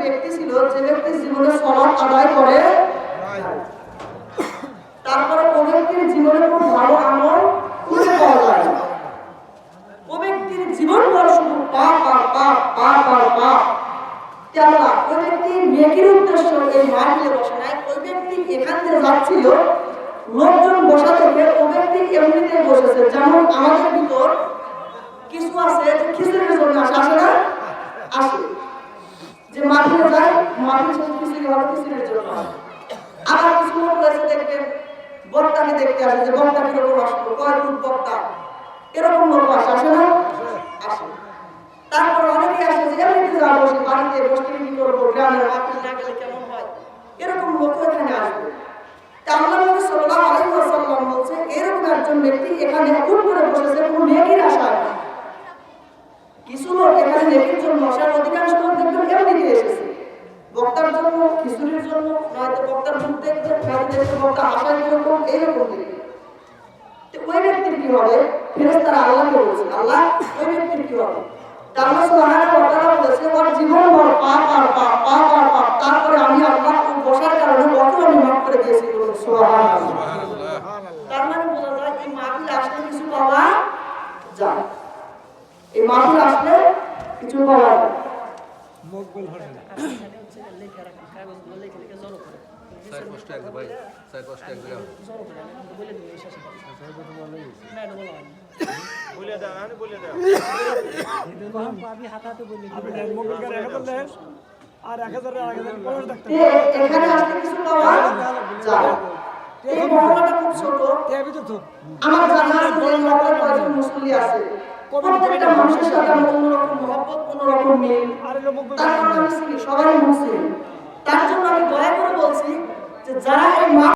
ব্যক্তি ছিল যে ব্যক্তি জীবনে সালাত আদায় করে তারপরে ওই ব্যক্তির জীবনে কোনো ভালো আমল খুঁজে পাওয়া যায় না। ওই ব্যক্তির জীবন ভর শুধু পাপ আর পাপ, পাপ আর পাপ। কেননা ওই ব্যক্তি নেকির উদ্দেশ্য এই মাহফিলে বসে নাই। ওই ব্যক্তি এখান থেকে যাচ্ছিল, লোকজন বসা থেকে ওই ব্যক্তি এমনিতেই বসেছে। যেমন আমাদের ভিতর কিছু আছে যে খিচুড়ির জন্য আসে না, আসে যে মাহফিলে যায়, মাহফিল শেষে খিচুড়ি হবে, খিচুড়ির জন্য আসে। আবার কিছু লোক রয়েছে দেখবেন বক্তাকে দেখতে আসে যে বক্তা কিরকম আসলো, কয় ফুট বক্তা, এরকম লোক আসে না, আসে। তারপর অনেকে আসে যে এমনিতে যাবো, বাড়িতে বসে কি করবো, গ্রামের মাহফিল না গেলে কেমন হয়, এরকম লোক এখানে আসবে। আল্লাহ নবী সাল্লাল্লাহু আলাইহি ওয়াসাল্লাম বলছে এরকম একজন ব্যক্তি এখানে হুট করে বসেছে কোনো নেকির আশায়। কিছু লোক এখানে নেকির জন্য আসার, অধিকাংশ লোক দেখবেন এমনিতে এসেছে বক্তার জন্য, খিচুড়ির জন্য, নয়তো বক্তার মুখ দেখতে, নয়তো দেখতে বক্তা আশায় কিরকম, এইরকম দেখবে। তো ওই ব্যক্তির কি হবে? ফেরেশতারা আল্লাহকে বলছে, আল্লাহ ওই ব্যক্তির কি হবে? আল্লাহ সুবহানাহু ওয়া তাআলা বলেছে ওর জীবন ভর পাপ আর পাপ, পাপ আর পাপ, তারপরে আমি আল্লাহ ওর বসার কারণে ওকে আমি মাফ করে দিয়েছি। সুবহানাল্লাহ। তার মানে বোঝা যায় এই মাহফিল আসলে কিছু পাওয়া যায়, এই মাহফিল আসলে কিছু পাওয়া যায়। মকবুল হবে না। লেখা রাখা কাগজগুলো লেখা লেখা জড়ো করে স্যার কষ্ট এক ভাই, স্যার কষ্ট এক ভাই জড়ো করে আমি বলে দিই শেষে স্যার কথা বলে না, এটা বলা হয় বলে দাও, আমি বলে দাও আমি হাতাতে বলি আপনি মকবুল করে রাখা বললে আর 1000 কলস দেখতে এখানে আসলে কিছু পাওয়া যায়। এই মহল্লাটা খুব ছোট, এর ভিতর তো আমার জানা আছে যে এই মহল্লায় কয়েকজন মুসল্লি আছে, প্রত্যেকটা মানুষের সাথে অন্যরকম মহব্বত, অন্যরকম মিল। তার কারণে সবাই মুসলিম। তার জন্য আমি দয়া করে বলছি যে যারা এই